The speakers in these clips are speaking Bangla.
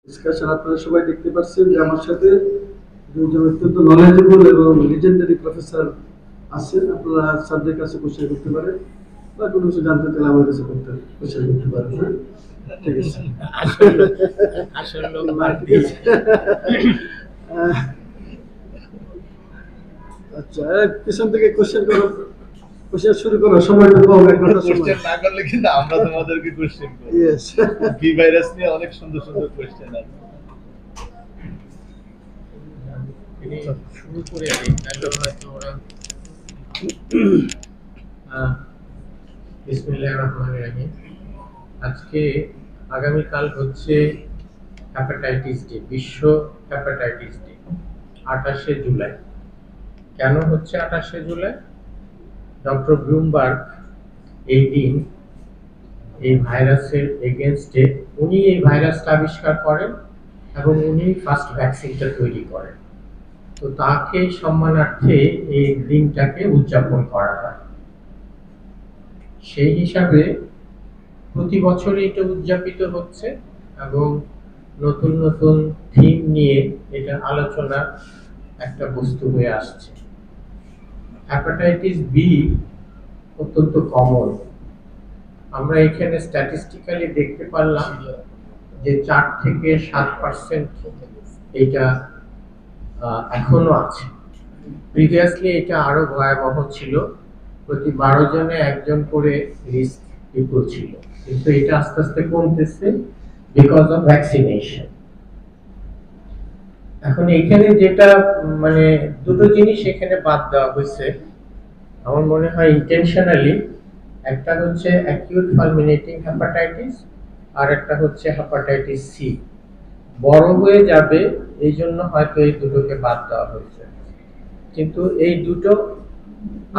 ডিসকাশন আপনারা সবাই দেখতে পাচ্ছেন যে আমার সাথে দুইজন অত্যন্ত নলেজেবল এবং লিজেন্ডারি প্রফেসর আছেন। আপনারা স্যারদের কাছে কোশ্চেন করতে পারেন বা কোনো কিছু জানতে চাইলে আমার কাছে করতে কোশ্চেন করতে পারেন। হ্যাঁ, ঠিক আছে। আসলে লোক বাদ দিয়েছে। আচ্ছা, পিছন থেকে কোশ্চেন করো, কোশ্চেন শুরু করো, সময় তো কম, এক ঘন্টা সময়। কোশ্চেন না করলে কিন্তু আমরা তোমাদেরকে কোশ্চেন করব। ইয়েস। বি ভাইরাস নিয়ে অনেক সুন্দর সুন্দর কোশ্চেন আছে। শুরু করে দিই, তাহলে হয়তো ওরা বিসমিল্লাহির রহমানির রহিম। আজকে আগামীকাল হচ্ছে হেপাটাইটিস ডে, বিশ্ব হেপাটাইটিস ডে, 28শে জুলাই। কেন হচ্ছে 28শে জুলাই? ডক্টর ব্লুমবার্গ এই দিন এই ভাইরাসের এগেনস্টে উনি এই ভাইরাসটা আবিষ্কার করেন এবং উনি ফার্স্ট ভ্যাকসিনটা তৈরি করেন। তো তাকে সম্মানার্থে এই দিনটাকে উদযাপন করা হয়। সেই হিসাবে প্রতি বছরই এটা উদযাপিত হচ্ছে এবং নতুন নতুন থিম নিয়ে এটা আলোচনার একটা বস্তু হয়ে আসছে। হেপাটাইটিস বি অত্যন্ত কমন। আমরা এখানে স্ট্যাটিস্টিক্যালি দেখতে পারলাম যে 4 থেকে 7% এটা এখনো আছে। প্রিভিয়াসলি এটা আরো ভয়াবহ ছিল, প্রতি 12 জনে একজন করে রিস্ক পিপল ছিল, কিন্তু এটা আস্তে আস্তে কমতেছে বিকজ অফ ভ্যাকসিনেশন। এখন এখানে যেটা মানে দুটো জিনিস এখানে বাদ দেওয়া হয়েছে আমার মনে হয় ইন্টেনশনালি। একটা হচ্ছে অ্যাকিউট ফালমিনেটিং হেপাটাইটিস আর একটা হচ্ছে হেপাটাইটিস সি। বড় হয়ে যাবে এই জন্য হয়তো এই দুটোকে বাদ দেওয়া হয়েছে, কিন্তু এই দুটো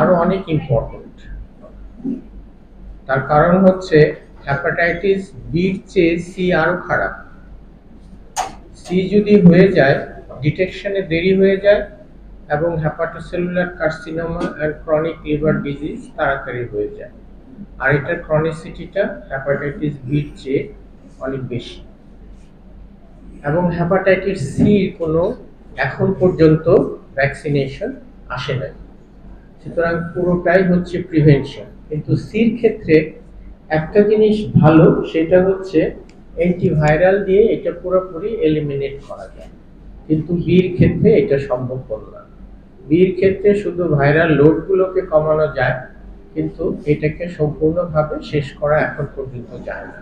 আরো অনেক ইম্পর্টেন্ট। তার কারণ হচ্ছে হেপাটাইটিস বির চেয়ে সি আরো খারাপ। সি যদি হয়ে যায়, ডিটেকশনে দেরি হয়ে যায় এবং hepatocellular carcinoma and chronic liver disease তাড়াতাড়ি হয়ে যায়। আর এটার ক্রনিসিটিটা হেপাটাইটিস বির চেয়ে অনেক বেশি। এবং হেপাটাইটিস সির কোনো এখন পর্যন্ত ভ্যাকসিনেশন আসে নাই, সুতরাং পুরোটাই হচ্ছে প্রিভেনশন। কিন্তু সির ক্ষেত্রে একটা জিনিস ভালো, সেটা হচ্ছে অ্যান্টিভাইরাল দিয়ে এটা পুরোপুরি এলিমিনেট করা যায়, কিন্তু বির ক্ষেত্রে এটা সম্ভবপর না। বির ক্ষেত্রে শুধু ভাইরাল লোডগুলোকে কমানো যায়, কিন্তু এটাকে সম্পূর্ণভাবে শেষ করা এখন পর্যন্ত যায় না।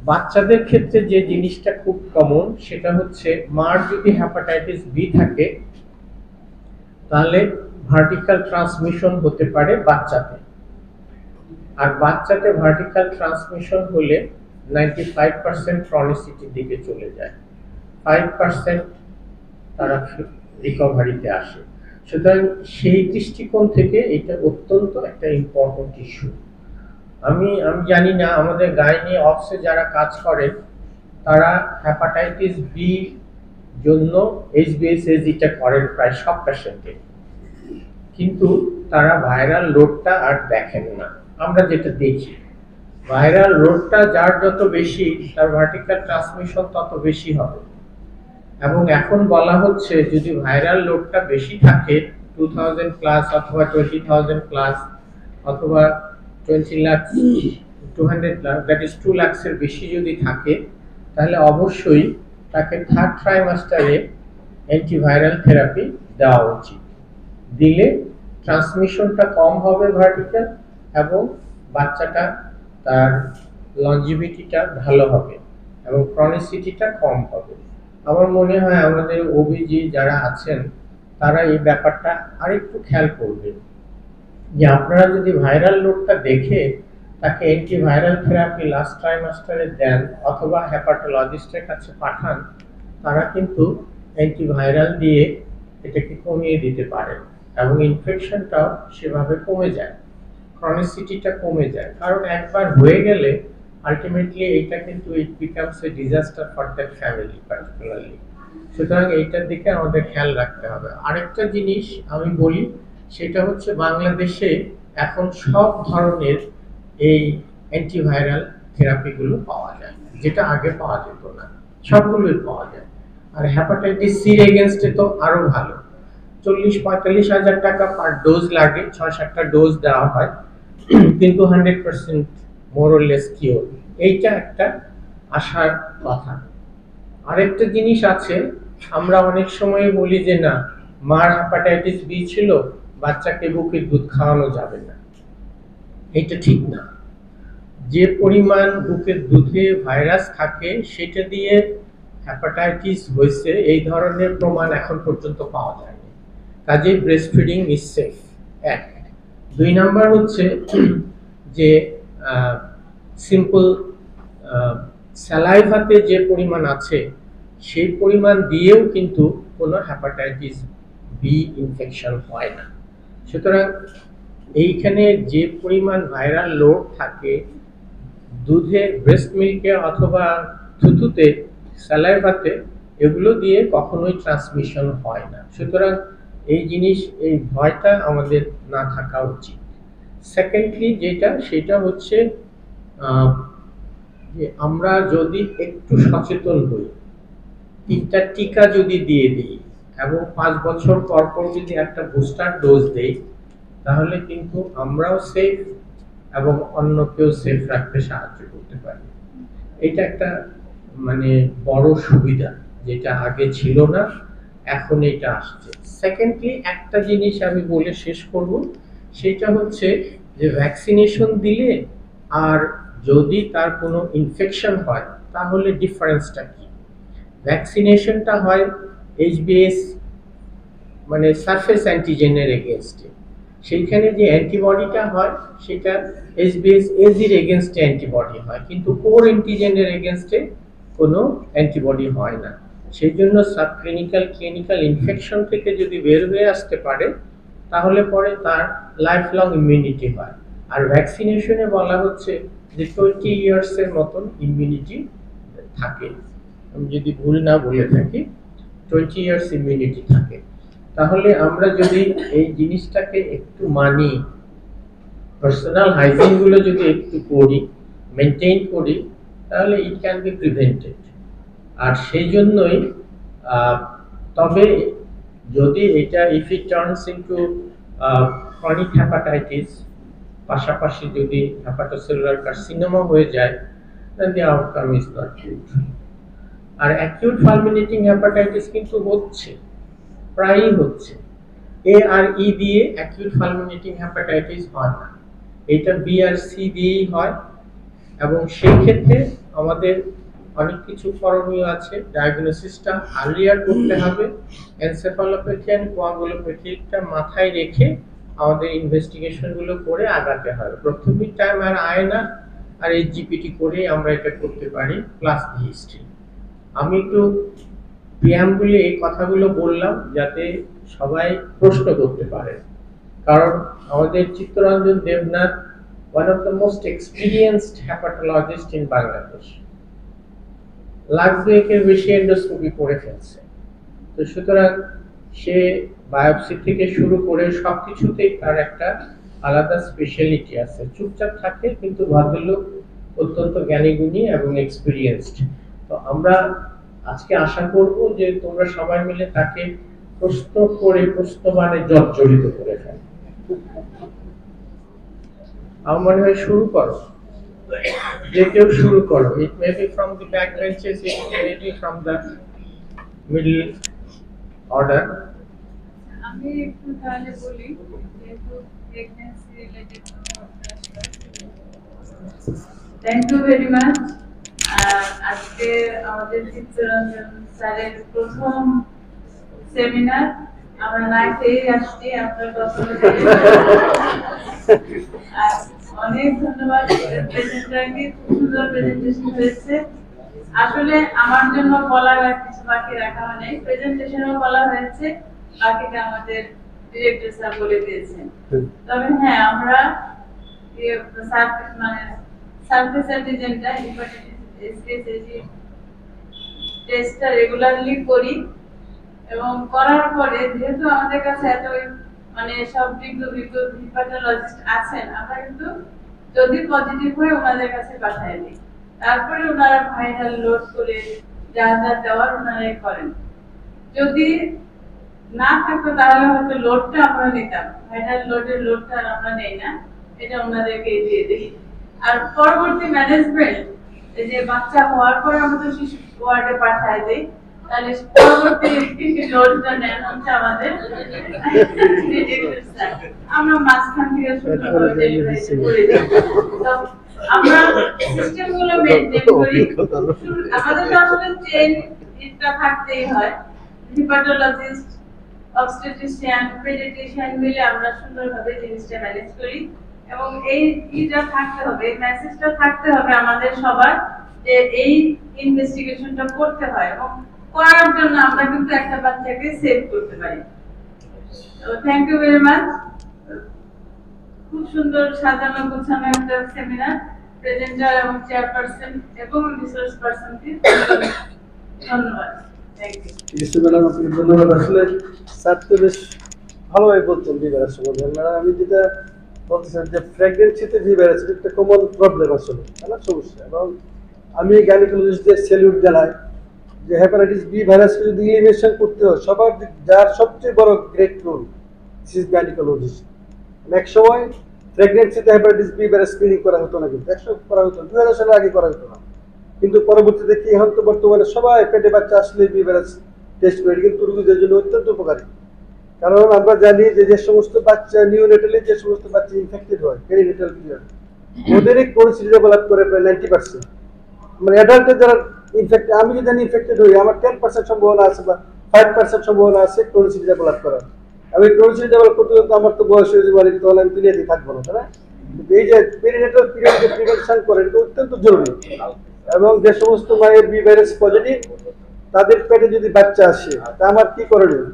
বাচ্চাদের ক্ষেত্রে যে জিনিসটা খুব কমন, সেটা হচ্ছে মার যদি হেপাটাইটিস বি থাকে তাহলে ভার্টিক্যাল ট্রান্সমিশন হতে পারে বাচ্চাতে। আর বাচ্চাতে ভার্টিক্যাল ট্রান্সমিশন হলে 95% ক্রনিসিটির দিকে চলে যায়, 5% তারা রিকভারিতে আসে। সুতরাং সেই দৃষ্টিকোণ থেকে এটা অত্যন্ত একটা ইম্পর্টেন্ট ইস্যু। আমি জানি না আমাদের গাইনি অফসে যারা কাজ করেন তারা হেপাটাইটিস বি জন্য এইচবিএসএজিটা করেন প্রায় সব পেশেন্টে, কিন্তু তারা ভাইরাল লোডটা আর দেখেন না। আমরা যেটা দেখি ভাইরাল লোডটা যার যত বেশি তার ভার্টিক্যাল ট্রান্সমিশন তত বেশি হবে। এবং এখন বলা হচ্ছে যদি ভাইরাল লোডটা বেশি থাকে 2000 প্লাস অথবা 20000 প্লাস অথবা 20 লাখ 200 লাখ, দ্যাট ইজ 2 লাখের বেশি যদি থাকে, তাহলে অবশ্যই তাকে থার্ড ট্রাইমাস্টারে অ্যান্টিভাইরাল থেরাপি দেওয়া উচিত। দিলে ট্রান্সমিশনটা কম হবে ভার্টিক্যাল এবং বাচ্চাটা তার লঞ্জিভিটিটা ভালো হবে এবং ক্রনিসিটিটা কম হবে। আমার মনে হয় আমাদের ওবিজি যারা আছেন তারা এই ব্যাপারটা আরেকটু খেয়াল করবেন, যে আপনারা যদি ভাইরাল লোডটা দেখে তাকে অ্যান্টিভাইরাল থেরাপি লাস্ট ট্রাইমাস্টারে দেন অথবা হেপাটোলজিস্টের কাছে পাঠান, তারা কিন্তু অ্যান্টিভাইরাল দিয়ে এটাকে কমিয়ে দিতে পারেন এবং ইনফেকশনটাও সেভাবে কমে যায়, ক্রনিসিটিটা কমে যায়। কারণ একবার হয়ে গেলে আলটিমেটলি এটা কিন্তু it becomes a disaster for that family particularly. সুতরাং এইটার দিকে আমাদের খেয়াল রাখতে হবে। আরেকটা জিনিস আমি বলি, সেটা হচ্ছে বাংলাদেশে এখন সব ধরনের এই অ্যান্টিভাইরাল থেরাপিগুলো পাওয়া যায়। যেটা আগে পাওয়া যেত না, সবগুলোই পাওয়া যায়। আর হ্যাপাটাইটিস সির এগেনস্টে তো আরো ভালো, 40-45 হাজার টাকা পার ডোজ লাগে, 6-7টা ডোজ দেওয়া হয়, কিন্তু 100% মোর অর লেস কিওর। এইটা একটা আশার কথা। আরেকটা জিনিস আছে, আমরা অনেক সময় বলি যে না, মার হ্যাপাটাইটিস বি ছিল, বাচ্চাকে বুকের দুধ খাওয়ানো যাবে না। এটা ঠিক না। যে পরিমাণ বুকের দুধে ভাইরাস থাকে সেটা দিয়ে হ্যাপাটাইটিস হয়েছে এই ধরনের প্রমাণ এখন পর্যন্ত পাওয়া যায়নি। কাজেই ব্রেস্ট ফিডিং ইজ সেফ, এক। 2 নাম্বার হচ্ছে যে সিম্পল স্যালাইভাতে যে পরিমাণ আছে সেই পরিমাণ দিয়েও কিন্তু কোনো হ্যাপাটাইটিস বি ইনফেকশন হয় না। সুতরাং এইখানে যে পরিমাণ ভাইরাল লোড থাকে দুধে, ব্রেস্ট মিল্কে অথবা থুতুতে, স্যালাইভাতে, এগুলো দিয়ে কখনোই ট্রান্সমিশন হয় না। সুতরাং এই জিনিস, এই ভয়টা আমাদের না থাকা উচিত। সেকেন্ডলি সেটা হচ্ছে যে আমরা যদি একটু সচেতন হই, 3টা টিকা যদি দিয়ে দিই এবং 5 বছর পর পর যদি একটা বুস্টার ডোজ দেই, তাহলে কিন্তু আমরাও সেফ এবং অন্যকেও সেফ রাখতে সাহায্য করতে পারি। এটা একটা মানে বড় সুবিধা, যেটা আগে ছিল না, এখন এটা আসছে। সেকেন্ডলি একটা জিনিস আমি বলে শেষ করব, সেটা হচ্ছে যে ভ্যাকসিনেশন দিলে আর যদি তার কোনো ইনফেকশন হয় তাহলে ডিফারেন্সটা কি? ভ্যাকসিনেশনটা হয় এইচবিএস মানে সারফেস অ্যান্টিজেনের এগেনস্টে, সেইখানে যে অ্যান্টিবডিটা হয় সেটা এইচবিএস এজির এগেনস্টে অ্যান্টিবডি হয়, কিন্তু কোর অ্যান্টিজেনের এগেনস্টে কোনো অ্যান্টিবডি হয় না। সেই জন্য সাবক্লিনিক্যাল ক্লিনিক্যাল ইনফেকশন থেকে যদি বের হয়ে আসতে পারে তাহলে পরে তার লাইফ লং ইমিউনিটি হয়। আর ভ্যাকসিনেশনে বলা হচ্ছে যে 20 ইয়ার্সের মতন ইমিউনিটি থাকে, আমি যদি ভুল না বলে থাকি 20 ইয়ার্স ইমিউনিটি থাকে। তাহলে আমরা যদি এই জিনিসটাকে একটু মানি, পার্সোনাল হাইজিন গুলো যদি একটু করি, মেনটেন করি, তাহলে ইট ক্যান বি প্রিভেন্টেড। আর সেই জন্যই তবে যদি এটা if it turns into chronic hepatitis, পাশাপাশি যদি হেপাটোসেলুলার কার্সিনোমা হয়ে যায়, then the outcome is not good. আর অ্যাকিউট ফালমিনেটিং হ্যাপাটাইটিস কিন্তু হচ্ছে, প্রায়ই হচ্ছে। এ আর ই দিয়ে অ্যাকিউট ফালমিনেটিং হ্যাপাটাইটিস হয় না, এটা বি আর সি দিয়েই হয়। এবং সেই ক্ষেত্রে আমাদের অনেক কিছু করণীয় আছে। ডায়াগনোসিসটা আর্লিয়ার করতে হবে, এনসেফালোপ্যাথি এন্ড কোয়াগুলোপ্যাথিটা মাথায় রেখে আমাদের ইনভেস্টিগেশনগুলো করে আগাতে হবে। প্রথমেই টাইম আর আয় না, আর এই জিপিটি করে আমরা এটা করতে পারি, প্লাস হিস্ট্রি। আমি একটু প্রিয়াম্বুলে এই কথাগুলো বললাম যাতে সবাই প্রশ্ন করতে পারে, কারণ আমাদের Chittaranjan Debnath one of the most experienced hepatologist in Bangladesh, lakh দুয়েকের বেশি এন্ডোস্কোপি করে ফেলছে। তো সুতরাং সে বায়োপসি থেকে শুরু করে সবকিছুতেই তার একটা আলাদা স্পেশালিটি আছে। চুপচাপ থাকে কিন্তু ভদ্রলোক, অত্যন্ত জ্ঞানীগুণী এবং এক্সপিরিয়েন্সড। তো আমরা আজকে আশা করব যে তোমরা সবাই মিলে তাকে প্রশ্ন করে প্রশ্নবাণে জর্জরিত করে ফেলো। আমার মনে হয় শুরু করো, যে কেউ শুরু করো। It may be from the back benches, it may be from the middle order. আমি একটু তাহলে বলি, যেহেতু pregnancy related. Thank you very much. আজকে আমাদের চিত্তরঞ্জন স্যারের প্রথম সেমিনার, আমরা না খেয়ে আসছি আপনার কথা। অনেক ধন্যবাদ প্রেজেন্টারকে, খুব সুন্দর প্রেজেন্টেশন হয়েছে। আসলে আমার জন্য বলার আর কিছু বাকি রাখা হয়নি, প্রেজেন্টেশনেও বলা হয়েছে, বাকিটা আমাদের ডিরেক্টর স্যার বলে দিয়েছেন। তবে হ্যাঁ, আমরা মানে সারফেস অ্যান্টিজেনটা হেপাটাইটিস টেস্টটা রেগুলারলি করি, এবং করার পরে যেহেতু আমাদের কাছে এত মানে সব বিজ্ঞ হেপাটোলজিস্ট আছেন, আমরা কিন্তু যদি পজিটিভ হয়ে ওনাদের কাছে পাঠাই দিই। তারপরে ওনারা ভাইরাল লোড করে যা যা দেওয়ার ওনারাই করেন। যদি না থাকতো তাহলে হয়তো লোডটা আমরা নিতাম, ভাইরাল লোডের লোডটা আর আমরা নেই না, এটা ওনাদেরকে দিয়ে দিই। আর পরবর্তী ম্যানেজমেন্ট এই যে বাচ্চা হওয়ার পর আমরা তো শিশু ওয়ার্ডে পাঠায় দিই, তাহলে পরবর্তী লোডটা নেন হচ্ছে আমাদের আমরা মাঝখান থেকে সুন্দরভাবে ডেলিভারি করে দিই। তো আমরা সিস্টেমগুলো মেইনটেইন করি। আমাদের তো আসলে চেইনটা থাকতেই হয়, হিপাটোলজিস্ট, অবস্টেট্রিশিয়ান, পেডিয়াট্রিশিয়ান মিলে আমরা সুন্দরভাবে জিনিসটা ম্যানেজ করি। এবং এইটা থাকতে হবে, এই মেসেজটা থাকতে হবে আমাদের সবার, যে এই ইনভেস্টিগেশনটা করতে হয় এবং করার জন্য আমরা কিন্তু একটা বাচ্চাকে সেভ করতে পারি। তো থ্যাংক ইউ ভেরি মাচ। খুব সুন্দর সাজানো গোছানো একটা সেমিনার, প্রেজেন্টার এবং চেয়ারপারসন এবং রিসোর্স পারসনকে ধন্যবাদ। Thank you. ঠিক আছে ম্যাডাম, আপনাকে ধন্যবাদ। আসলে স্যার তো বেশ ভালোভাবে বলছেন ভি ভাইরাস সম্বন্ধে। ম্যাডাম আমি যেটা বলতেছিলাম যে প্রেগনেন্সিতে ভি ভাইরাস একটা কমন প্রবলেম আসলে, তাই না, সমস্যা। এবং আমি গাইনোকোলজিস্টদের স্যালিউট জানাই যে হেপাটাইটিস বি ভাইরাসকে যদি ইলিমিনেশন করতে হয়, সবার যার সবচেয়ে বড় great role this is gynaecologist. এক সময় প্রেগনেন্সিতে হেপাটাইটিস বি ভাইরাস স্ক্রিনিং করা হতো না, কিন্তু 100 করা হতো, 2000 সালের আগে করা হতো না। কিন্তু পরবর্তীতে কি এখন তো বর্তমানে সবাই পেটে বাচ্চা আসলে বি ভাইরাস টেস্ট করে, কিন্তু রোগীদের জন্য অত্যন্ত উপকারী। কারণ আমরা জানি যে যে সমস্ত বাচ্চা নিউনেটালি যে সমস্ত বাচ্চা ইনফেক্টেড হয় পেরিনেটাল পিরিয়ড, ওদেরই কোনসিটি ডেভেলপ করে প্রায় 90%। মানে অ্যাডাল্টে যারা ইনফেক্টেড, আমি যদি ইনফেক্টেড হই আমার 10% সম্ভাবনা আছে বা 5% সম্ভাবনা আছে কোনসিটি ডেভেলপ করার। আমি কোনসিটি ডেভেলপ করতে করতে আমার তো বয়স হয়ে যাবে, তাহলে আমি দুনিয়াতে থাকবো না, তাই না? কিন্তু এই যে পেরিনেটাল পিরিয়ডকে প্রিভেনশন করে এটা অত্যন্ত জরুরি। এবং যে সমস্ত মায়ের বি ভাইরাস পজিটিভ তাদের পেটে যদি বাচ্চা আসে, তা আমার কি করণীয়?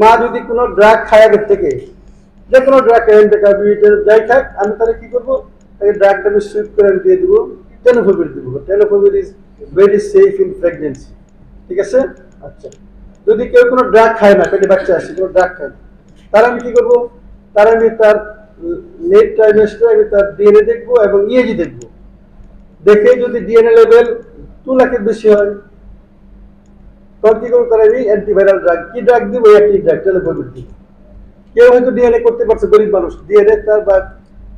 মা যদি কোনো ড্রাগ খায় আগের থেকে, যে কোনো ড্রাগ যাই খাক, আমি তাহলে কি করবো, তাকে ড্রাগটা আমি সুইপ করে আমি দিয়ে দেবো, টেনোফোবির দেবো। Tenofovir is very safe in pregnancy, ঠিক আছে? আচ্ছা, যদি কেউ কোনো ড্রাগ খায় না, পেটে বাচ্চা আসে কোনো ড্রাগ খায় না, তার আমি কি করবো, তার আমি তার লেট ট্রাইমেস্টারে আমি তার ডিএনএ দেখবো এবং ইএজি দেখবো। দেখে যদি ডিএনএ লেভেল 2 লাখের বেশি হয়, তখন কি করবো, তার আমি অ্যান্টিভাইরাল ড্রাগ, কি ড্রাগ দিব, একটি ড্রাগ টেলোফোবির দিব। কেউ হয়তো ডিএনএ করতে পারছে, গরিব মানুষ ডিএনএ তার বা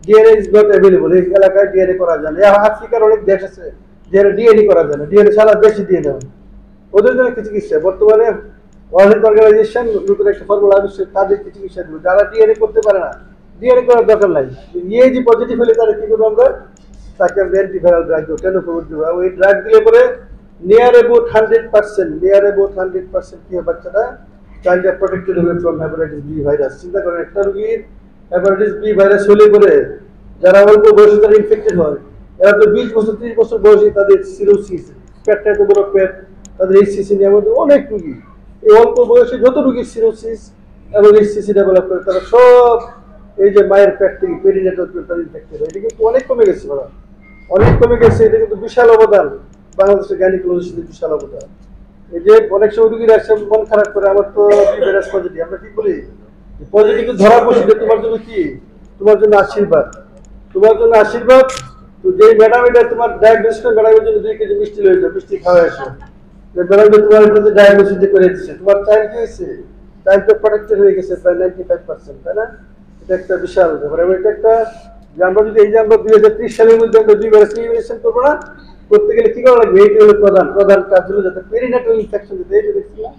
ডিএনএ ইজ নট অ্যাভেলেবল, এই এলাকায় ডিএনএ করা যায় না। আফ্রিকার অনেক দেশ আছে যেখানে ডিএনএ করা যায় না, ডিএনএ সারা দেশে দিয়ে দেওয়া, ওদের জন্য কি চিকিৎসা? বর্তমানে ওয়ার্ল্ড হেলথ অর্গানাইজেশন নতুন একটা ফর্মুলা আবিষ্কার, তাদেরকে চিকিৎসা দেবো। যারা ডিএনএ করতে পারে না, ডিএনএ করার দরকার নাই, ইএজি পজিটিভ হলে তারা কি করবো, আমরা তাকে আমরা অ্যান্টিভাইরাল ড্রাগ দেবো, টেনোফোবির দেবো। এবং এই ড্রাগ দিলে পরে নিয়ার অ্যাবাউট 100% কি হয়, বাচ্চাটা চাইল্ড প্রোটেক্টেড হবে ফ্রম হেপাটাইটিস বি ভাইরাস। চিন্তা করেন, একটা রোগীর হেপাটাইটিস বি ভাইরাস হলে পরে যারা অল্প বয়সে তারা ইনফেক্টেড হয়, এরা তো 20 বছর 30 বছর বয়সে তাদের সিরোসিস, পেটটা এত বড় পেট, তাদের এইচসিসি নিয়ে আমাদের অনেক রুগী, এই অল্প বয়সে যত রুগীর সিরোসিস এবং এইচসিসি ডেভেলপ করে, তারা সব এই যে মায়ের পেট থেকে পেরিনেটাল পিরিয়ড ইনফেক্টেড হয়। এটা কিন্তু অনেক কমে গেছে, অনেক কমে গেছে। এটা কিন্তু বিশাল অবদান বাংলাদেশের গাইনোকোলজিস্টদের, বিশাল অবদান। এই যে অনেক সময় রুগীরা এসে মন খারাপ করে, আমার তো ভাইরাস পজিটিভ, আমরা কি বলি, পজিটিভ ধরা পড়ছে, তোমার জন্য কি, তোমার জন্য আশীর্বাদ, তোমার জন্য আশীর্বাদ। তো যে ম্যাডাম এটা তোমার ডায়াগনোসিস, ম্যাডামের জন্য 2 কেজি মিষ্টি লয়ে যাও, মিষ্টি খাওয়া আসো, ম্যাডাম তোমার এটা ডায়াগনোসিস করে দিচ্ছে, তোমার চাইল্ড কি হয়েছে, চাইল্ড তো প্রোটেক্টেড হয়ে গেছে প্রায় 95%, তাই না? এটা একটা বিশাল ব্যাপার। এবং এটা একটা যে আমরা যদি এই যে আমরা 2030 সালের মধ্যে আমরা দুই ভাইরাস ইলিমিনেশন করবো না, করতে গেলে কি করা লাগবে, এইটা হলো প্রধান কাজ হলো যাতে পেরিনেটাল ইনফেকশন, যেতে এই যে দেখছি না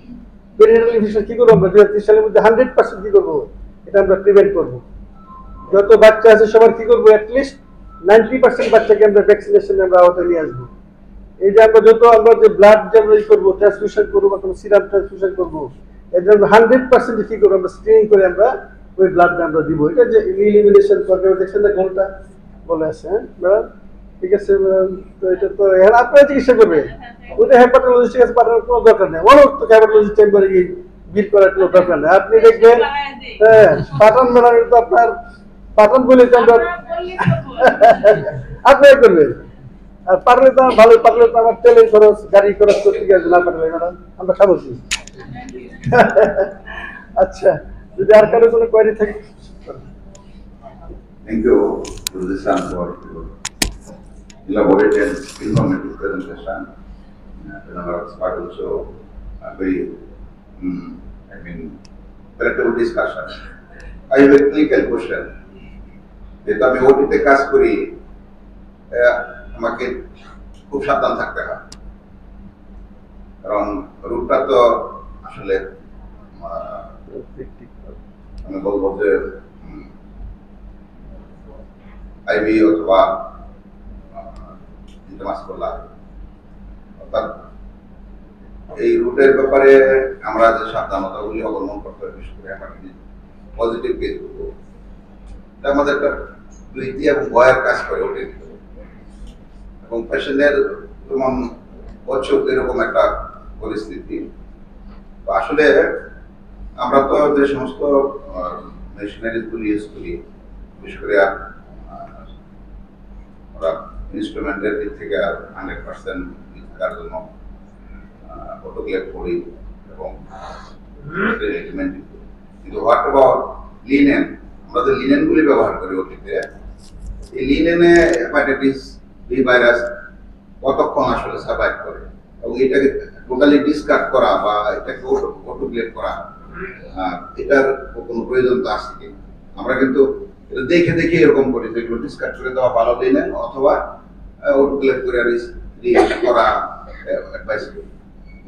পেরিনেটাল ইনফেকশন কি করবো আমরা 2030 সালের মধ্যে 100% কি করবো, এটা আমরা প্রিভেন্ট করবো। যত বাচ্চা আছে সবার কি করবো, অ্যাটলিস্ট 90% বাচ্চাকে আমরা ভ্যাকসিনেশনে আমরা আওতায় নিয়ে আসবো। এই যে আমরা আমরা যে ব্লাড জেনারেট করবো, ট্রান্সফিউশন করবো বা কোনো সিরাম ট্রান্সফিউশন করবো, এটা আমরা 100% কি করবো, আমরা স্ক্রিনিং করে আমরা ওই ব্লাডটা আমরা দিব। এটা যে ইলিমিনেশন করবে, দেখছেন না ঘন্টা বলে আছে, হ্যাঁ ম্যাডাম, ঠিক আছে ম্যাডাম। তো এটা তো এখন আপনারা চিকিৎসা করবে, ওটা হেপাটোলজিস্টের কাছে পাঠানোর কোনো দরকার নেই, অনেক তো হেপাটোলজিস্ট চেম্বারে গিয়ে বিল করার কোনো দরকার নেই। আপনি দেখবেন, হ্যাঁ পাঠান ম্যাডাম, এটা তো আপনার পাঠান বলে তো আমরা আপনারা করবেন। আর পারলে তো ভালো, পারলে তো আমার তেলের খরচ, গাড়ি খরচ করতে গিয়ে না পারলে ম্যাডাম আমরা খাবো কি। আচ্ছা, যদি আর কারো কোনো কোয়ারি থাকে। Thank you, Professor, for your elaborate and informative presentation. It's part also very, collective discussion. I have a clinical question. যেহেতু আমি ওটিতে কাজ করি, আমাকে খুব সাবধান থাকতে হয়, কারণ রুটটা তো আসলে আমি বলবো যে আইভি অথবা ইন্টারমাসকুলার, অর্থাৎ এই রুটের ব্যাপারে আমরা যে সাবধানতাগুলি অবলম্বন করতে হবে, বিশেষ করে হেপাটাইটিস পজিটিভ কেসগুলো, এটা আমাদের একটা ভীতি এবং ভয়ের কাজ করে ওটির ভিতরে, এবং পেশেন্টের যেমন অচুক এরকম একটা পরিস্থিতি। তো আসলে আমরা তো যে সমস্ত মেশিনারিজগুলি ইউজ করি, বিশেষ করে ওরা ইনস্ট্রুমেন্টের দিক থেকে 100% থাকার জন্য অটোক্লেভ করি এবং কিন্তু হোয়াট অ্যাবাউট লিনেন, আমরা যে লিনেনগুলি ব্যবহার করি ওটিতে, এই লিনেনে হেপাটাইটিস বি ভাইরাস কতক্ষণ আসলে সার্ভাইভ করে, এবং এটাকে টোটালি ডিসকার্ড করা বা এটাকে অটোক্লেভ করা, এটার কোনো প্রয়োজন তো আছে কি? আমরা কিন্তু এটা দেখে দেখে এরকম করি, যেগুলো ডিসকার্ড করে দেওয়া ভালো লিনেন অথবা অটোক্লেভ করে করা অ্যাডভাইস করি।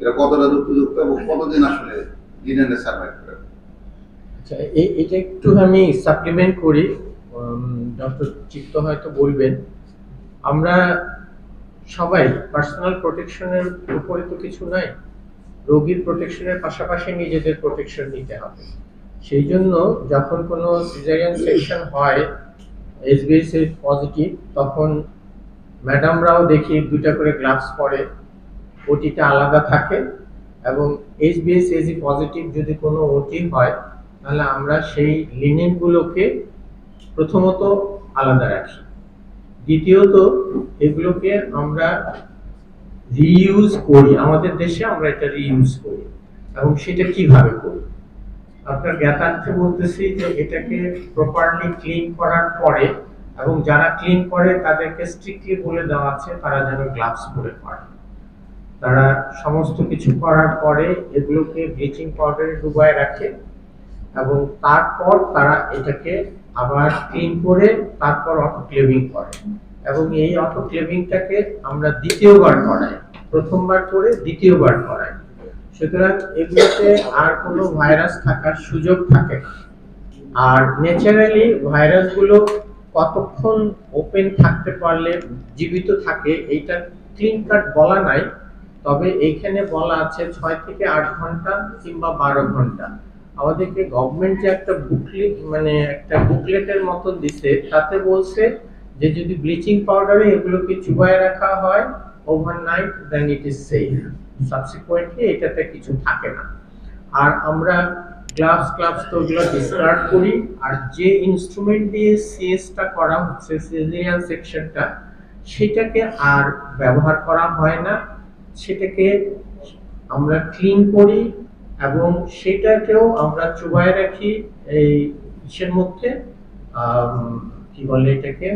এটা কতটা যুক্তিযুক্ত এবং কতদিন আসলে লিনেনে সার্ভাইভ করে? আচ্ছা, এটা একটু আমি সাপ্লিমেন্ট করি, ডক্টর চিত্ত হয়তো বলবেন। আমরা সবাই পার্সোনাল প্রোটেকশনের উপরে তো কিছু নাই, রোগীর প্রোটেকশনের পাশাপাশি নিজেদের প্রোটেকশন নিতে হবে। সেই জন্য যখন কোনো সিজারিয়ান সেকশন হয় এসবিএস পজিটিভ, তখন ম্যাডামরাও দেখি 2টা করে গ্লাভস পরে, ওটিটা আলাদা থাকে, এবং এইচবিএস পজিটিভ যদি কোনো ওটি হয় তাহলে আমরা সেই লিনেনগুলোকে প্রথমত আলাদা রাখি, দ্বিতীয়ত এগুলোকে আমরা রিইউজ করি। আমাদের দেশে আমরা এটা রিইউজ করি, এবং সেটা কিভাবে করি আপনার জ্ঞাতার্থে বলতেছি যে এটাকে প্রপারলি ক্লিন করার পরে, এবং যারা ক্লিন করে তাদেরকে স্ট্রিক্টলি বলে দেওয়া আছে তারা যেন গ্লাভস পরে করে। তারা সমস্ত কিছু করার পরে এগুলোকে ব্লিচিং পাউডারে ডুবায় রাখে, এবং তারপর তারা এটাকে আবার ক্লিন করে তারপর অটোক্লেভিং করে, এবং এই অটোক্লেভিংটাকে আমরা দ্বিতীয়বার করাই, প্রথমবার করে দ্বিতীয়বার করাই। সুতরাং এগুলোতে আর কোনো ভাইরাস থাকার সুযোগ থাকে না। আর ন্যাচারালি ভাইরাসগুলো কতক্ষণ ওপেন থাকতে পারলে জীবিত থাকে এইটা ক্লিন কাট বলা নাই, তবে এইখানে বলা আছে 6 থেকে 8 ঘন্টা কিংবা 12 ঘন্টা। আমাদেরকে গভর্নমেন্ট যে একটা বুকলেট, মানে একটা বুকলেটের মতো দিছে, তাতে বলছে যে যদি ব্লিচিং পাউডারে এগুলোকে চুবায় রাখা হয় overnight, then it is safe. Subsequently এটাতে কিছু থাকে না। আর আমরা গ্লাভস তো ওগুলো ডিসকার্ড করি, আর যে ইনস্ট্রুমেন্ট দিয়ে সিএসটা করা হচ্ছে, সিজারিয়ান সেকশনটা, সেটাকে আর ব্যবহার করা হয় না। সেটাকে আমরা ক্লিন করি এবং সেটাকেও আমরা চুবায় রাখি এই ইসের মধ্যে, কি বলে এটাকে,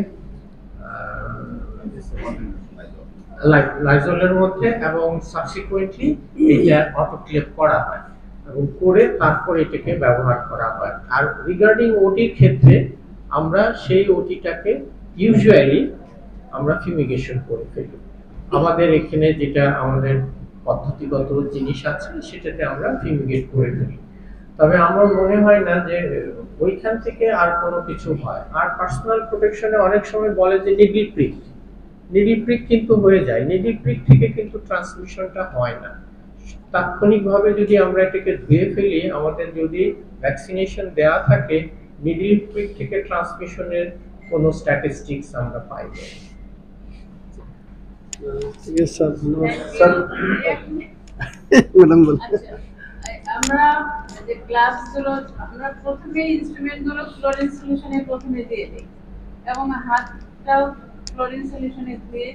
লাইজলের মধ্যে, এবং সাবসিকুয়েন্টলি এটা অটোক্লেভ করা হয় এবং করে তারপর এটাকে ব্যবহার করা হয়। আর রিগার্ডিং ওটির ক্ষেত্রে আমরা সেই ওটিটাকে ইউজুয়ালি আমরা ফিউমিগেশন করে ফেলি। আমাদের এখানে যেটা আমাদের পদ্ধতিগত জিনিস আছে সেটাতে আমরা ফিউমিগেট করে ফেলি। তবে আমার মনে হয় না যে ওইখান থেকে আর কোনো কিছু হয়। আর পার্সোনাল প্রোটেকশনে অনেক সময় বলে যে নিডল প্রিক কিন্তু হয়ে যায়, নিডল প্রিক থেকে কিন্তু ট্রান্সমিশনটা হয় না। তাৎক্ষণিকভাবে যদি আমরা এটাকে ধুয়ে ফেলি, আমাদের যদি ভ্যাকসিনেশন দেওয়া থাকে, নিডল প্রিক থেকে ট্রান্সমিশনের কোনো স্ট্যাটিস্টিক্স আমরা পাই না। ঠিক আছে স্যার, ধন্যবাদ স্যার। ম্যাডাম বল। আমরা যে ক্লাসগুলো আমরা প্রথমে ইনস্ট্রুমেন্টগুলো ক্লোরিন সলিউশনে প্রথমে দিয়ে দিই, এবং হাতটাও ক্লোরিন সলিউশনে ধুয়ে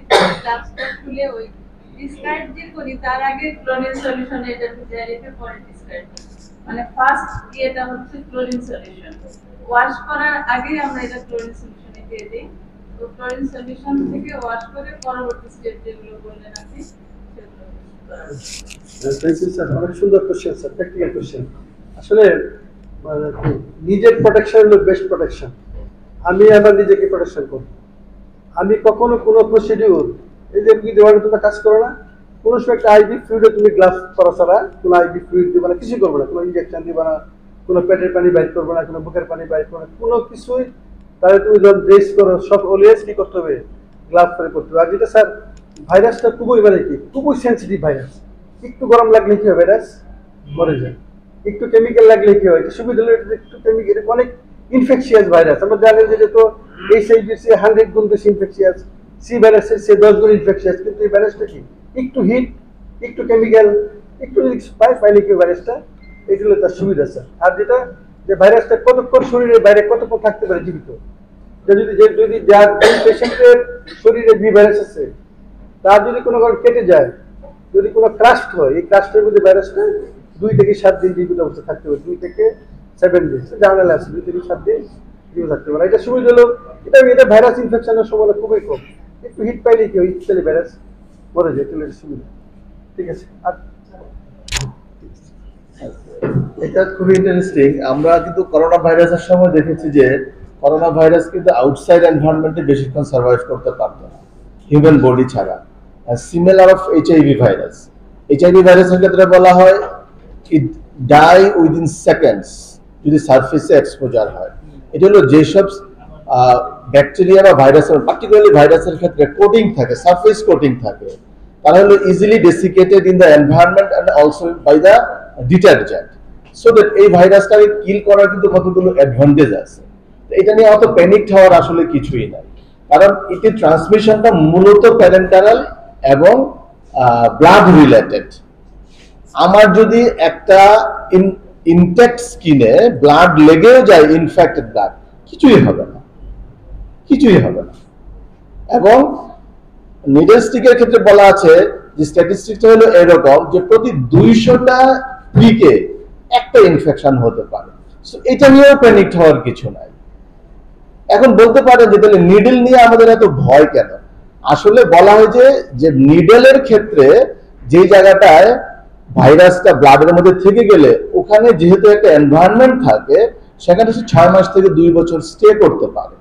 গ্লাভসটা খুলে ওই ডিসকার্ড যে করি তার আগে ক্লোরিন সলিউশনে এটা ভিজিয়ে রেখে পরে ডিসকার্ড করি। মানে ফার্স্ট ইয়েটা হচ্ছে ক্লোরিন সলিউশন, ওয়াশ করার আগে আমরা এটা ক্লোরিন সলিউশনে দিয়ে দিই। তো ক্লোরিন সলিউশন থেকে ওয়াশ করে পরবর্তী স্টেপ যেগুলো বললেন আপনি সেগুলো থ্যাংক ইউ স্যার, অনেক সুন্দর কোশ্চেন স্যার, প্র্যাকটিক্যাল কোশ্চেন। আসলে মানে কি, নিজের প্রোটেকশন হলো বেস্ট প্রোটেকশন। আমি আমার নিজেকে প্রোটেকশন করি। আমি কখনো কোনো প্রসিডিউর, এই যে কি দেওয়ার তোমরা কাজ করো না, কোনো সময় একটা আইভি ফ্লুইডে তুমি গ্লাস করা ছাড়া কোনো আইভি ফ্লুইড দিবে না, কিছু করবে না, কোনো ইঞ্জেকশন দিবে না, কোনো পেটের পানি বাইর করবে না, কোনো বুকের পানি বাইর করবে না, কোনো কিছুই। তাহলে তুমি যখন ড্রেস করো সব অলওয়েজ কি করতে হবে, গ্লাভ করে করতে হবে। আর যেটা স্যার ভাইরাসটা খুবই মানে কি, খুবই সেন্সিটিভ ভাইরাস। একটু গরম লাগলে কি হয়, ভাইরাস মরে যায়। একটু কেমিক্যাল লাগলে কি হয়, এটা সুবিধা হলো এটা একটু কেমিক্যাল, এটা অনেক ইনফেকশিয়াস ভাইরাস। আমরা জানি যে এটা তো এইচআইভি সে 100 গুণ বেশি ইনফেকশিয়াস, সি ভাইরাসের সে 10 গুণ ইনফেকশিয়াস। কিন্তু এই ভাইরাসটা কি, একটু হিট, একটু কেমিক্যাল, একটু যদি পাইলে কি ভাইরাসটা, এইটা হলো তার সুবিধা স্যার। আর যেটা যে ভাইরাসটা কতক্ষণ শরীরের বাইরে কতক্ষণ থাকতে পারে জীবিত, যদি যার পেশেন্টের শরীরে বি ভাইরাস আছে, তার যদি কোনো কারণ কেটে যায়, যদি কোনো ক্রাস্ট হয়, এই ক্রাস্টের মধ্যে ভাইরাসটা 2 থেকে 7 দিন জীবিত অবস্থা থাকতে পারে, 2 থেকে 7 দিন জার্নালে আছে, 2 থেকে 7 দিন জীবিত থাকতে পারে। এটা সুবিধা হলো এটা ভাইরাস ইনফেকশনের সময় খুবই কম। একটু হিট পাইলে কি হয়, হিট পেলে ভাইরাস মরে যায়, এটা সুবিধা। ঠিক আছে। আর এটা খুবই ইন্টারেস্টিং। আমরা কিন্তু করোনা ভাইরাসের সময় দেখেছি যে করোনা ভাইরাস কিন্তু আউটসাইড এনভায়রনমেন্টে বেশিক্ষণ সার্ভাইভ করতে পারতো না হিউম্যান বডি ছাড়া। Similar of HIV virus. HIV ভাইরাসের ক্ষেত্রে বলা হয় ইট ডাই উইদিন সেকেন্ডস যদি সারফেসে এক্সপোজার হয়। এটা হলো যেসব ব্যাকটেরিয়া বা ভাইরাসের, পার্টিকুলারলি ভাইরাসের ক্ষেত্রে কোটিং থাকে, সারফেস কোটিং থাকে, তারা হলো easily desiccated in the environment and also by the detergent. So that এই ভাইরাসটাকে কিল করার কিন্তু কতগুলো অ্যাডভান্টেজ আছে। এটা নিয়ে অত প্যানিক হওয়ার আসলে কিছুই নাই, কারণ এটির ট্রান্সমিশনটা মূলত প্যারেন্টারাল এবং ব্লাড রিলেটেড। আমার যদি একটা ইনটেক্ট স্কিনে ব্লাড লেগেও যায়, ইনফেক্টেড ব্লাড, কিছুই হবে না, কিছুই হবে না। এবং নিডল স্টিকের ক্ষেত্রে বলা আছে যে স্ট্যাটিস্টিক্সটা হলো এরকম যে প্রতি 200টা প্রিকে একটা ইনফেকশন হতে পারে। সো এটা নিয়েও প্যানিক হওয়ার কিছু নাই। এখন বলতে পারেন যে তাহলে নিডল নিয়ে আমাদের এত ভয় কেন? আসলে বলা হয় যে নিডলের ক্ষেত্রে যে জায়গাটায় ভাইরাসটা ব্লাডের মধ্যে থেকে গেলে ওখানে যেহেতু একটা এনভায়রনমেন্ট থাকে, সেখানে সে 6 মাস থেকে 2 বছর স্টে করতে পারে।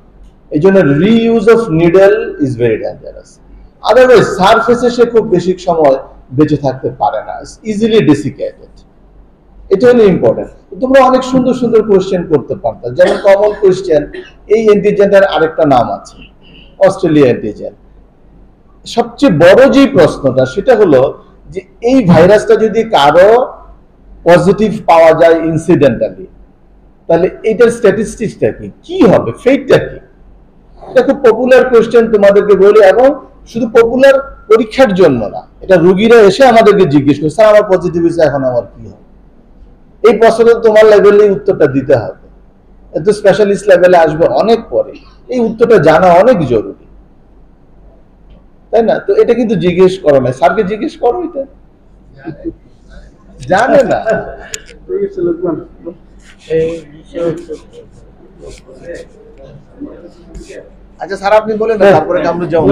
এই জন্য reuse of needle is very dangerous. Otherwise সারফেসে সে খুব বেশি সময় বেঁচে থাকতে পারে না, ইজিলি ডেসিকেটেড। এটা হলো ইম্পর্টেন্ট। তোমরা অনেক সুন্দর সুন্দর কোয়েশ্চেন করতে পারতো, যেমন কমন কোয়েশ্চেন, এই অ্যান্টিজেনের আরেকটা নাম আছে অস্ট্রেলিয়া অ্যান্টিজেন। সবচেয়ে বড় যে প্রশ্নটা সেটা হলো যে এই ভাইরাসটা যদি কারো পজিটিভ পাওয়া যায় ইনসিডেন্টালি, তাহলে এটার স্ট্যাটিস্টিক্সটা কি হবে, ফেটটা কি? এটা খুব পপুলার কোয়েশ্চেন তোমাদেরকে বলি, এবং শুধু পপুলার পরীক্ষার জন্য না, এটা রোগীরা এসে আমাদেরকে জিজ্ঞেস করে, স্যার আমার পজিটিভ হয়েছে, এখন আমার কি হবে? এই প্রশ্নটা তোমার লেভেলে উত্তরটা দিতে হবে, এত স্পেশালিস্ট লেভেলে আসবে অনেক পরে। এই উত্তরটা জানা অনেক জরুরি, তাই না? তো এটা কিন্তু জিজ্ঞেস করো না, স্যারকে জিজ্ঞেস করো, এটা জানে না। ঠিক আছে লোকমান। আচ্ছা স্যার আপনি বলেন না, তারপরে আমরা যাবো।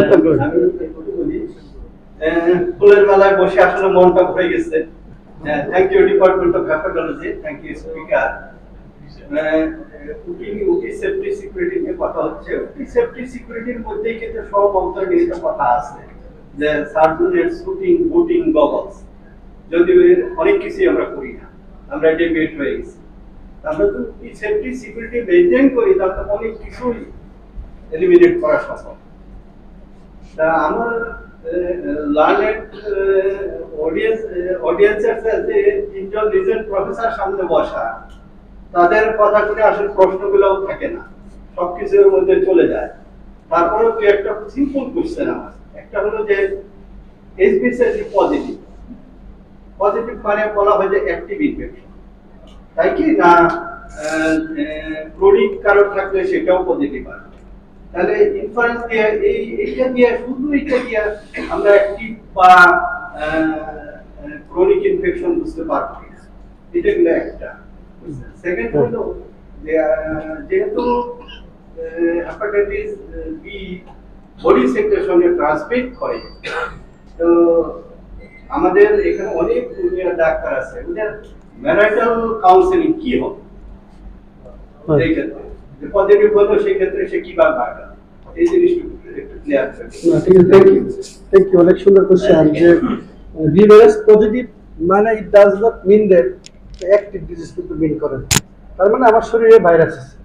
ফুলের মেলায় বসে আসলে মনটা ভরে গেছে। Thank you department of hepatology, thank you speaker. উটি সেফটি সিকিউরিটি নিয়ে কথা হচ্ছে। উটি সেফটি সিকিউরিটির মধ্যেই কিন্তু সব অন্তর্নিহিত কথা আছে, যে সার্জনের শুটিং, বুটিং, গগলস, যদি অনেক কিছুই আমরা করি না, আমরা ডিবেট হয়ে গেছি। আমরা তো এই সেফটি সিকিউরিটি মেনটেন করি, তাহলে অনেক কিছুই এলিমিনেট করা সম্ভব। তা আমার লার্নেড অডিয়েন্সের সাথে 3 জন রিজেন্ট প্রফেসর সামনে বসা, তাদের কথা শুনে আসলে প্রশ্নগুলোও থাকে না, সবকিছুর মধ্যে চলে যায়। তারপরেও কি একটা সিম্পল কোশ্চেন আমার, একটা হলো যে এইচবিসি পজিটিভ, পজিটিভ মানে বলা হয় যে অ্যাক্টিভ ইনফেকশন, তাই কি না? ক্রনিক কারণ থাকলে সেটাও পজিটিভ আসবে। তাহলে ইনফারেন্স দিয়ে এইটা দিয়ে, শুধু এইটা দিয়ে আমরা অ্যাক্টিভ বা ক্রনিক ইনফেকশন বুঝতে পারবো না। এটা হলো একটা। সেকেন্ড হলো যে যেহেতু হেপাটাইটিস বি বডি সেক্রেশনে ট্রান্সমিট করে। তো আমাদের এখানে অনেক জুনিয়র ডাক্তার আছে, ওদের ম্যারিটাল কাউন্সেলিং কি হবে এই ক্ষেত্রে, যে পজিটিভ হলো সেই ক্ষেত্রে সে কিভাবে বাড়বে, এই জিনিসটা একটু ক্লিয়ার করে। না, ঠিক আছে, থ্যাংক ইউ, অনেক সুন্দর কোশ্চেন। যে বি ভাইরাস পজিটিভ মানে it does not mean that active disease কিন্তু মিন করে না। তার মানে আমার শরীরে ভাইরাস আছে,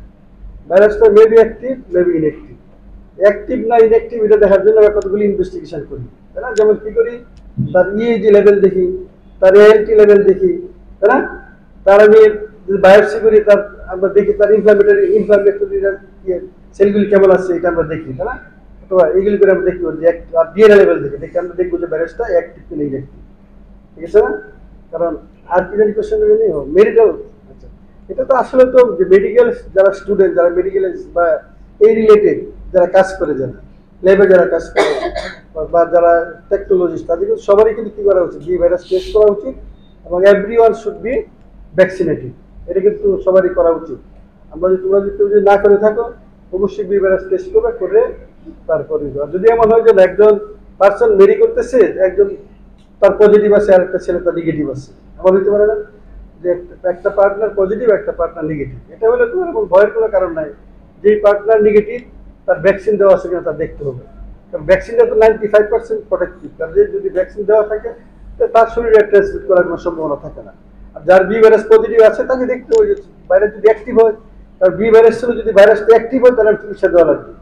ভাইরাসটা maybe active maybe inactive. Active না ইনঅ্যাক্টিভ এটা দেখার জন্য আমরা কতগুলি ইনভেস্টিগেশন করি, তাই না? যেমন কি করি, তার ইএজি লেভেল দেখি, তার এএলটি লেভেল দেখি, তাই না? তার আমি বায়োপসি করি, তার আমরা দেখি তার ইনফ্লামেটরি সেলগুলি কেমন আছে, এটা আমরা দেখি, তাই না? অথবা এইগুলি করে আমরা দেখি যে ডিএনএ লেভেল দেখে আমরা দেখবো যে ভাইরাসটা অ্যাক্টিভ কি ইনঅ্যাক্টিভ, ঠিক আছে না? কারণ আর কি জানি কোশ্চেন মেডিকেল, আচ্ছা এটা তো আসলে তো যে মেডিকেল যারা স্টুডেন্ট, যারা মেডিকেল বা এই রিলেটেড যারা কাজ করে, যারা ল্যাবে যারা কাজ করে বা যারা টেকনোলজিস্ট, তাদের কিন্তু সবারই কিন্তু কি করা উচিত, বি ভাইরাস টেস্ট করা উচিত এবং এভরিওয়ান শুড বি ভ্যাকসিনেটেড, এটা কিন্তু সবারই করা উচিত। আমরা যদি তোমরা যদি না করে থাকো অবশ্যই বি ভাইরাস টেস্ট করবে, করে তারপরে যদি এমন হয় যে একজন পার্সন মেরি করতেছে, একজন তার পজিটিভ আছে আর একটা ছেলে তার নেগেটিভ আছে, এমন হইতে পারে না যে একটা পার্টনার পজিটিভ একটা পার্টনার নেগেটিভ, এটা হলে তোমার এমন ভয়ের কোনো কারণ নাই। যেই পার্টনার নেগেটিভ তার ভ্যাকসিন দেওয়া আছে কিনা তা দেখতে হবে, কারণ ভ্যাকসিনটা তো 95% প্রোটেক্টিভ, তার যদি ভ্যাকসিন দেওয়া থাকে তার শরীরে ট্রান্সমিট করার কোনো সম্ভাবনা থাকে না। আর যার বি ভাইরাস পজিটিভ আছে তাকে দেখতে হবে যে ভাইরাস যদি অ্যাক্টিভ হয়, কারণ বি ভাইরাস ছিল যদি ভাইরাসটা অ্যাক্টিভ হয় তাহলে চিকিৎসা দেওয়া লাগবে।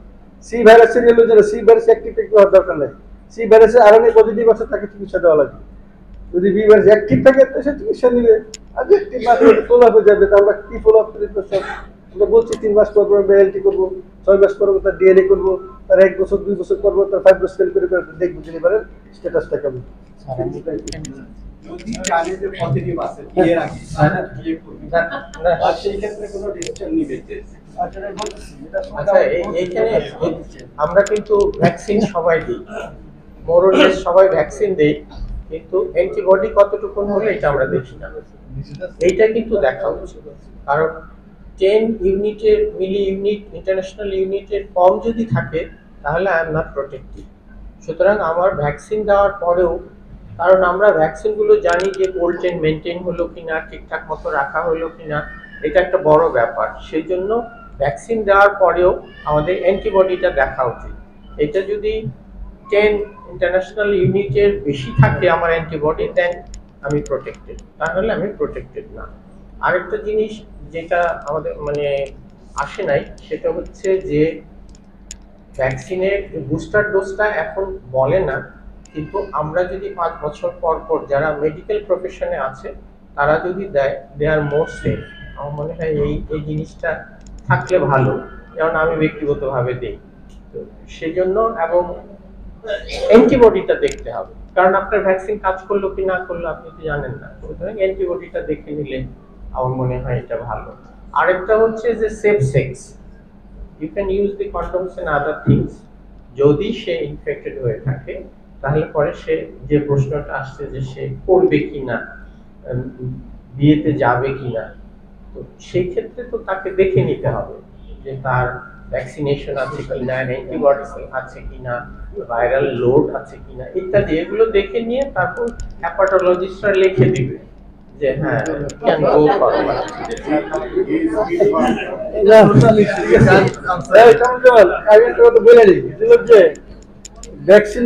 সি ভাইরাসের এলো যে সি ভাইরাস অ্যাক্টিভ একটু হওয়ার দরকার নেই, সি ভাইরাসের আরএনএ পজিটিভ আছে তাকে চিকিৎসা দেওয়া লাগবে। যদি বি ভাইরাস অ্যাক্টিভ থাকে তো সে চিকিৎসা নিবে, আর যে অ্যাক্টিভ না থাকে ফলো আপ হয়ে যাবে। তো আমরা কি ফলো আপ করি, আমরা বলছি 3 মাস পর আমরা এলটি করবো, 6 মাস পর তার ডিএনএ করবো, তার 1 বছর 2 বছর করবো, তার ফাইব্রোস্ক্যান করে দেখবো যে এবারের স্ট্যাটাসটা কেমন। যদি জানে যে পজিটিভ আছে বিয়ের আগে বিয়ে করবে, আর সেই ক্ষেত্রে কোনো ডিসিশন নিবে যে আচ্ছা এইখানে আমরা কিন্তু ভ্যাকসিন সবাই দিই, মোরলেস সবাই ভ্যাকসিন দেই, কিন্তু অ্যান্টিবডি কতটুকু হলে এটা আমরা দেখি না। এইটা কিন্তু দেখা উচিত, কারণ 10 ইউনিটের মিলি ইউনিট ইন্টারন্যাশনাল ইউনিটের কম যদি থাকে তাহলে আই এম নট প্রোটেক্টেড। সুতরাং আমার ভ্যাকসিন দেওয়ার পরেও, কারণ আমরা ভ্যাকসিনগুলো জানি যে কোল্ড চেইন মেনটেন হলো কিনা, ঠিকঠাক মতো রাখা হলো কিনা, এটা একটা বড় ব্যাপার। সেই জন্য ভ্যাকসিন দেওয়ার পরেও আমাদের অ্যান্টিবডিটা দেখা উচিত। এটা যদি 10 ইন্টারন্যাশনাল ইউনিটের বেশি থাকে আমার অ্যান্টিবডি, দেন আমি প্রোটেক্টেড, তাহলে আমি প্রোটেক্টেড না। আরেকটা জিনিস যেটা আমাদের মানে আসে নাই, সেটা হচ্ছে যে ভ্যাকসিনের বুস্টার ডোজটা এখন বলে না, কিন্তু আমরা যদি 5 বছর পর পর যারা মেডিকেল প্রফেশনে আছে তারা যদি দেয়, দে আর মোর সেফ। আমার মনে হয় এই জিনিসটা থাকলে ভালো, যেমন আমি ব্যক্তিগতভাবে দিই। তো সেই জন্য এবং অ্যান্টিবডিটা দেখতে হবে, কারণ আপনার ভ্যাকসিন কাজ করলো কি না করলো আপনি তো জানেন না, সুতরাং অ্যান্টিবডিটা দেখে নিলে আমার মনে হয় এটা ভালো। আরেকটা হচ্ছে যে safe sex, you can use the condoms and other things. যদি সে ইনফেক্টেড হয়ে থাকে তাহলে পরে সে যে প্রশ্নটা আসছে যে সে করবে কিনা, বিয়েতে যাবে কিনা, তো সেই ক্ষেত্রে তো তাকে দেখে নিতে হবে যে তার ভ্যাকসিনেশন আছে কিনা, অ্যান্টিবডিস আছে কিনা, ভাইরাল লোড আছে কিনা ইত্যাদি। এগুলো দেখে নিয়ে তারপর হ্যাপাটোলজিস্টরা লিখে দিবে যে হ্যাঁ ক্যান গো ফরওয়ার্ড। ভ্যাকসিন